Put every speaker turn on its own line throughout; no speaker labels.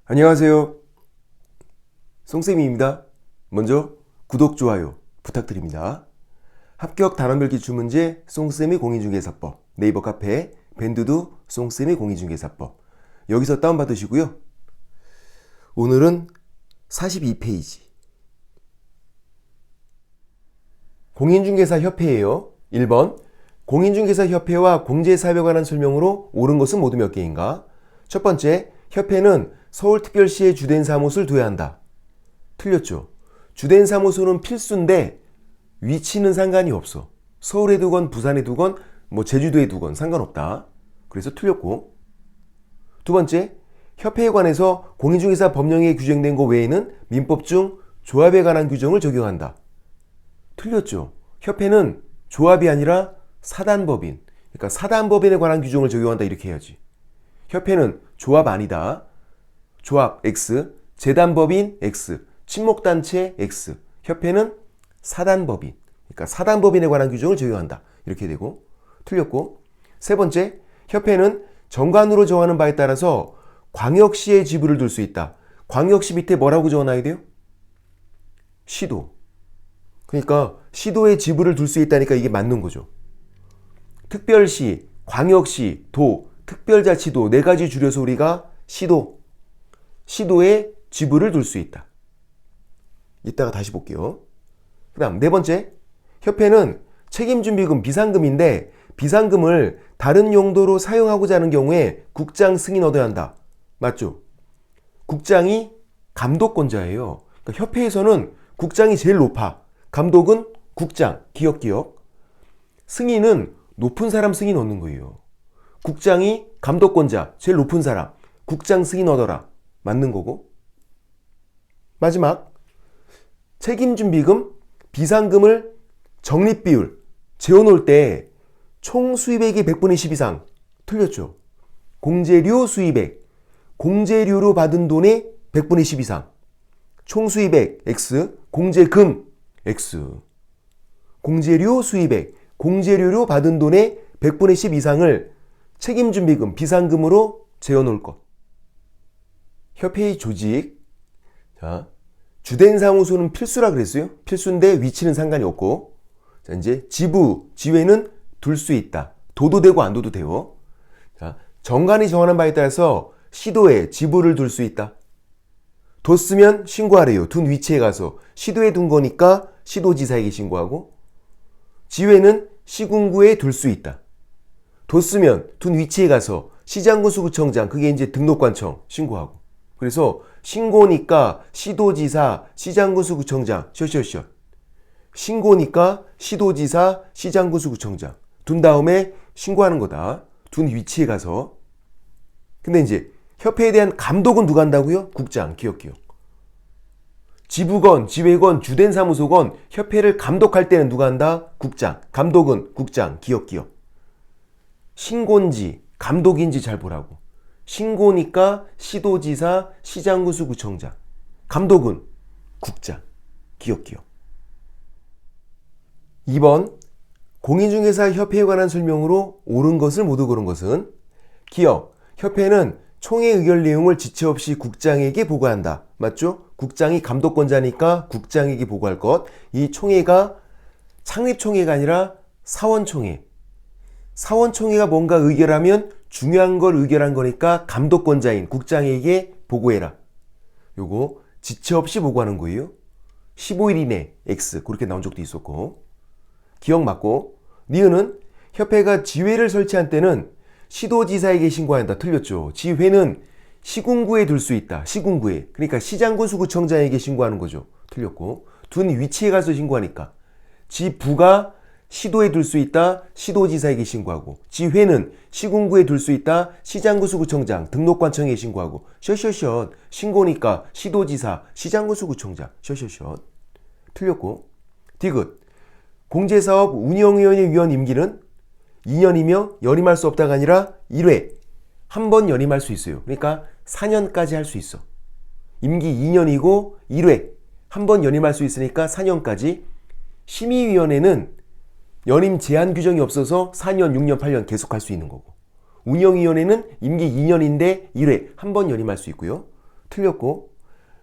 안녕하세요. 송쌤입니다. 먼저 구독, 좋아요 부탁드립니다. 합격 단원별 기출문제 송쌤의 공인중개사법, 네이버 카페 밴드도 송쌤의 공인중개사법 여기서 다운받으시고요. 오늘은 42페이지 공인중개사협회예요. 1번 공인중개사협회와 공제사업에 관한 설명으로 옳은 것은 모두 몇 개인가? 첫 번째, 협회는 서울특별시에 주된 사무소를 둬야 한다. 틀렸죠. 주된 사무소는 필수인데 위치는 상관이 없어. 서울에 두건 부산에 두건 제주도에 두건 상관없다. 그래서 틀렸고. 두 번째, 협회에 관해서 공인중개사 법령에 규정된 것 외에는 민법 중 조합에 관한 규정을 적용한다. 틀렸죠. 협회는 조합이 아니라 사단법인, 그러니까 사단법인에 관한 규정을 적용한다 이렇게 해야지. 협회는 조합 아니다. 조합 X, 재단법인 X, 친목단체 X, 협회는 사단법인, 그러니까 사단법인에 관한 규정을 적용한다 이렇게 되고. 틀렸고. 세 번째, 협회는 정관으로 정하는 바에 따라서 광역시에 지부를 둘 수 있다. 광역시 밑에 뭐라고 적어놔야 돼요? 시도. 그러니까 시도에 지부를 둘 수 있다니까 이게 맞는 거죠. 특별시, 광역시, 도, 특별자치도 네 가지 줄여서 우리가 시도에 지부를 둘 수 있다. 이따가 다시 볼게요. 그 다음 네 번째, 협회는 책임준비금 비상금인데 비상금을 다른 용도로 사용하고자 하는 경우에 국장 승인 얻어야 한다. 맞죠? 국장이 감독권자예요. 그러니까 협회에서는 국장이 제일 높아. 감독은 국장, 기억. 승인은 높은 사람 승인 얻는 거예요. 국장이 감독권자, 제일 높은 사람, 국장 승인 얻어라. 맞는 거고. 마지막, 책임준비금, 비상금을 적립비율 재워놓을 때 총 수입액이 100분의 10 이상. 틀렸죠. 공제료 수입액, 공제료로 받은 돈의 100분의 10 이상. 총 수입액 X, 공제금 X. 공제료 수입액, 공제료로 받은 돈의 100분의 10 이상을 책임준비금, 비상금으로 재워놓을 것. 협회의 조직. 자, 주된 사무소는 필수라 그랬어요. 필수인데 위치는 상관이 없고. 자, 이제 지부, 지회는 둘 수 있다. 둬도 되고 안 둬도 돼요. 자, 정관이 정하는 바에 따라서 시도에 지부를 둘 수 있다. 뒀으면 신고하래요. 둔 위치에 가서. 시도에 둔 거니까 시도지사에게 신고하고. 지회는 시군구에 둘 수 있다. 뒀으면 둔 위치에 가서 시장군수구청장, 그게 이제 등록관청 신고하고. 그래서 신고니까 시도지사, 시장군수구청장, 셔. 신고니까 시도지사, 시장군수구청장. 둔 다음에 신고하는 거다. 둔 위치에 가서. 근데 이제 협회에 대한 감독은 누가 한다고요? 국장, 기억. 지부건, 지회건, 주된 사무소건 협회를 감독할 때는 누가 한다? 국장. 감독은 국장, 기억. 신고인지 감독인지 잘 보라고. 신고니까 시도지사, 시장군수구청장. 감독은 국장, 기억. 2번 공인중개사 협회에 관한 설명으로 옳은 것을 모두 고른 것은 기억, 협회는 총회 의결 내용을 지체 없이 국장에게 보고한다. 맞죠? 국장이 감독권자니까 국장에게 보고할 것. 이 총회가 창립총회가 아니라 사원총회. 사원총회가 뭔가 의결하면 중요한 걸 의결한 거니까 감독권자인 국장에게 보고해라. 요거 지체 없이 보고하는 거예요. 15일 이내 X 그렇게 나온 적도 있었고. 기억 맞고. 니은은 협회가 지회를 설치한 때는 시도지사에게 신고한다. 틀렸죠. 지회는 시군구에 둘 수 있다. 시군구에. 그러니까 시장군수구청장에게 신고하는 거죠. 틀렸고. 둔 위치에 가서 신고하니까. 지부가 시도에 둘 수 있다. 시도지사에게 신고하고. 지회는 시군구에 둘 수 있다. 시장군수구청장, 등록관청에 신고하고. 셔. 신고니까 시도지사, 시장군수구청장. 셔. 틀렸고. 디귿. 공제사업 운영위원회 위원 임기는 2년이며 연임할 수 없다가 아니라 1회. 한 번 연임할 수 있어요. 그러니까 4년까지 할 수 있어. 임기 2년이고 1회. 한 번 연임할 수 있으니까 4년까지. 심의위원회는 연임 제한 규정이 없어서 4년, 6년, 8년 계속 할 수 있는 거고. 운영위원회는 임기 2년인데 1회 한 번 연임할 수 있고요. 틀렸고,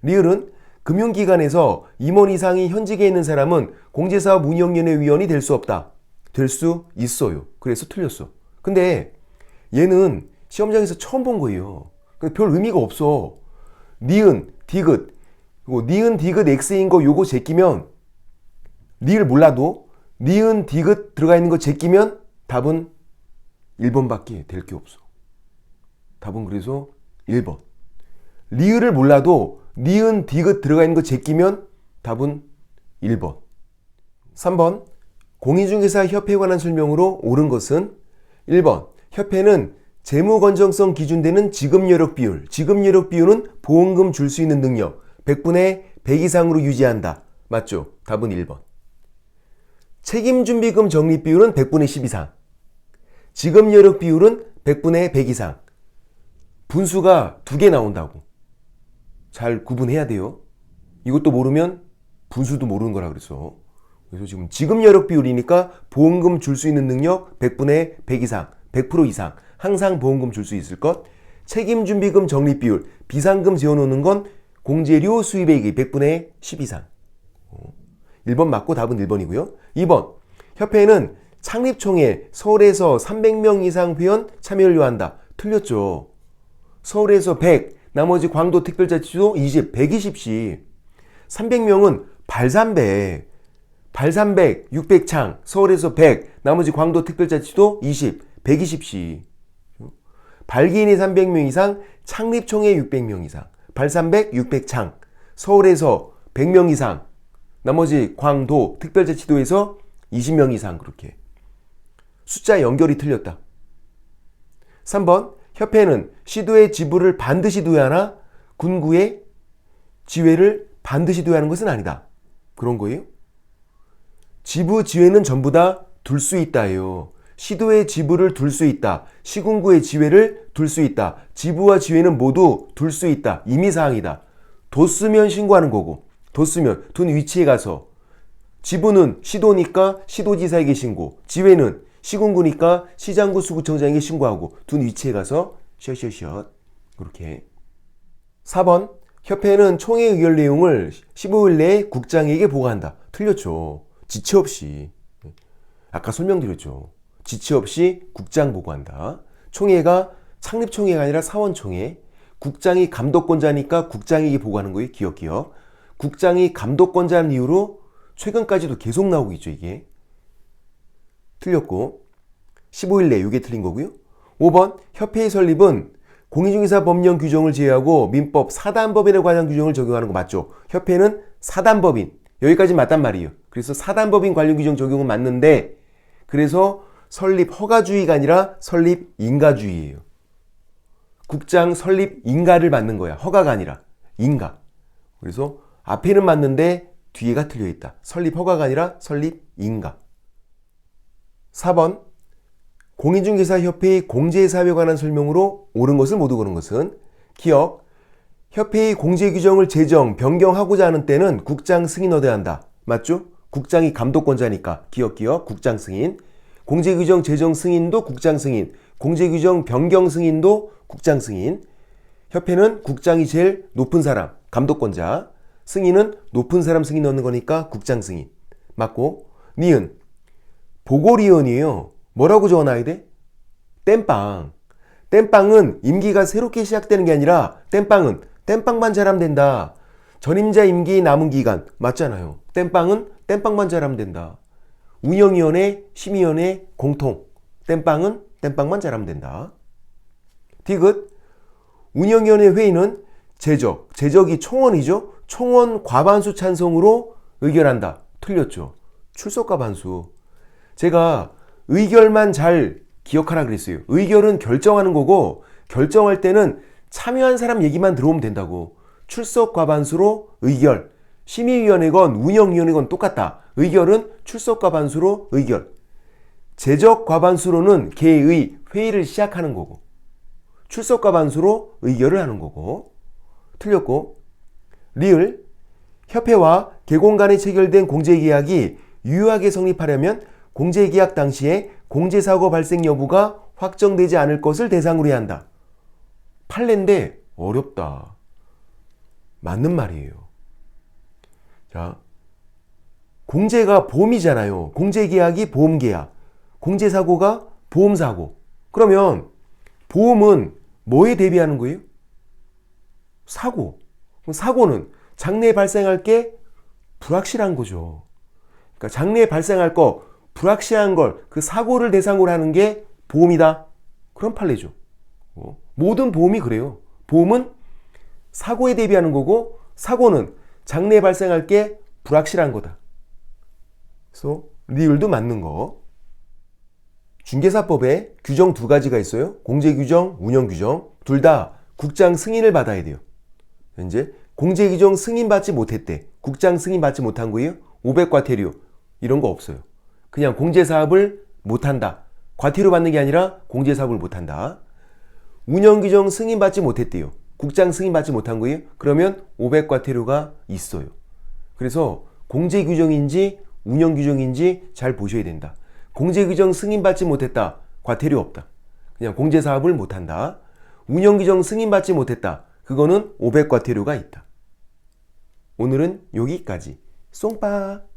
리을은 금융기관에서 임원 이상이 현직에 있는 사람은 공제사업 운영위원회 위원이 될 수 없다. 될 수 있어요. 그래서 틀렸어. 근데 얘는 시험장에서 처음 본 거예요. 별 의미가 없어. 니은, 디귿, 니은, 디귿, X인 거 요거 제끼면, 리을 몰라도 니은, 디귿 들어가 있는 거 제끼면 답은 1번밖에 될 게 없어. 답은 그래서 1번. 리을을 몰라도 니은, 디귿 들어가 있는 거 제끼면 답은 1번. 3번. 공인중개사협회에 관한 설명으로 옳은 것은 1번. 협회는 재무 건전성 기준되는 지급 여력 비율. 지급 여력 비율은 보험금 줄 수 있는 능력 100분의 100 이상으로 유지한다. 맞죠? 답은 1번. 책임준비금 적립 비율은 100분의 10 이상. 지급 여력 비율은 100분의 100 이상. 분수가 2개 나온다고. 잘 구분해야 돼요. 이것도 모르면 분수도 모르는 거라 그랬어. 그래서 지금 지급 여력 비율이니까 보험금 줄 수 있는 능력 100분의 100 이상, 100% 이상. 항상 보험금 줄 수 있을 것. 책임준비금 적립 비율, 비상금 재워놓는 건 공제료 수입액이 100분의 10 이상. 1번 맞고 답은 1번이고요. 2번. 협회는 창립총회 서울에서 300명 이상 회원 참여를 요한다. 틀렸죠. 서울에서 100, 나머지 광도 특별자치도 20, 120씩. 300명은 발산백, 600창, 서울에서 100, 나머지 광도 특별자치도 20, 120씩. 발기인이 300명 이상, 창립총회 600명 이상, 발산백 600창, 서울에서 100명 이상, 나머지 광도 특별자치도에서 20명 이상. 그렇게 숫자 연결이 틀렸다. 3번. 협회는 시도의 지부를 반드시 둬야 하나 군구의 지회를 반드시 둬야 하는 것은 아니다. 그런 거예요? 지부 지회는 전부 다 둘 수 있다예요. 시도의 지부를 둘 수 있다. 시군구의 지회를 둘 수 있다. 지부와 지회는 모두 둘 수 있다. 임의사항이다. 뒀으면 신고하는 거고, 뒀으면 둔 위치에 가서 지부는 시도니까 시도지사에게 신고, 지회는 시군구니까 시장구 수구청장에게 신고하고, 둔 위치에 가서 셔셔셔 그렇게. 4번. 협회는 총회 의결 내용을 15일 내에 국장에게 보고한다. 틀렸죠. 지체 없이. 아까 설명드렸죠. 지체 없이 국장 보고한다. 총회가 창립총회가 아니라 사원총회. 국장이 감독권자니까 국장에게 보고하는 거예요. 기억. 국장이 감독권자는 이유로 최근까지도 계속 나오고 있죠. 이게. 틀렸고 15일 내 이게 틀린 거고요. 5번. 협회의 설립은 공인중개사 법령 규정을 제외하고 민법 사단법인에 관한 규정을 적용하는 거 맞죠? 협회는 사단법인. 여기까지 맞단 말이에요. 그래서 사단법인 관련 규정 적용은 맞는데, 그래서 설립 허가주의가 아니라 설립 인가주의예요. 국장 설립 인가를 맞는 거야. 허가가 아니라 인가. 그래서 앞에는 맞는데 뒤에가 틀려 있다. 설립 허가가 아니라 설립 인가. 4번. 공인중개사협회의 공제사업에 관한 설명으로 옳은 것을 모두 고른 것은 기억. 협회의 공제규정을 제정, 변경하고자 하는 때는 국장 승인 얻어야 한다. 맞죠? 국장이 감독권자니까. 기억. 국장 승인. 공제규정 제정 승인도 국장 승인. 공제규정 변경 승인도 국장 승인. 협회는 국장이 제일 높은 사람, 감독권자. 승인은 높은 사람 승인 넣는 거니까 국장 승인. 맞고. 니은. 보궐위원이에요. 뭐라고 적어놔야 돼? 땜빵. 땜빵은 임기가 새롭게 시작되는 게 아니라 땜빵은 땜빵만 잘하면 된다. 전임자 임기 남은 기간 맞잖아요. 땜빵은 땜빵만 잘하면 된다. 운영위원회, 심의위원회 공통. 땜빵은 땜빵만 잘하면 된다. 디귿. 운영위원회 회의는 제적이 총원이죠. 총원 과반수 찬성으로 의결한다. 틀렸죠. 출석 과반수. 제가 의결만 잘 기억하라 그랬어요. 의결은 결정하는 거고, 결정할 때는 참여한 사람 얘기만 들어오면 된다고. 출석 과반수로 의결. 심의위원회건 운영위원회건 똑같다. 의결은 출석 과반수로 의결. 제적 과반수로는 개의 회의를 시작하는 거고, 출석 과반수로 의결을 하는 거고. 틀렸고. 리을. 협회와 개공 간에 체결된 공제계약이 유효하게 성립하려면 공제계약 당시에 공제사고 발생 여부가 확정되지 않을 것을 대상으로 해야 한다. 판례인데 어렵다. 맞는 말이에요. 자, 공제가 보험이잖아요. 공제계약이 보험계약, 공제사고가 보험사고. 그러면 보험은 뭐에 대비하는 거예요? 사고. 그럼 사고는 장래에 발생할 게 불확실한 거죠. 그러니까 장래에 발생할 거, 불확실한 걸, 그 사고를 대상으로 하는 게 보험이다. 그런 판례죠. 모든 보험이 그래요. 보험은 사고에 대비하는 거고, 사고는 장래에 발생할 게 불확실한 거다. 그래서 리을도 맞는 거. 중개사법에 규정 두 가지가 있어요. 공제규정, 운영규정. 둘 다 국장 승인을 받아야 돼요. 이제 공제규정 승인받지 못했대. 국장 승인받지 못한 거예요. 500과태료 이런 거 없어요. 그냥 공제사업을 못한다. 과태료 받는 게 아니라 공제사업을 못한다. 운영규정 승인받지 못했대요. 국장 승인받지 못한 거예요. 그러면 500과태료가 있어요. 그래서 공제규정인지 운영규정인지 잘 보셔야 된다. 공제규정 승인받지 못했다. 과태료 없다. 그냥 공제사업을 못한다. 운영규정 승인받지 못했다. 그거는 500과태료가 있다. 오늘은 여기까지. 쏭빠.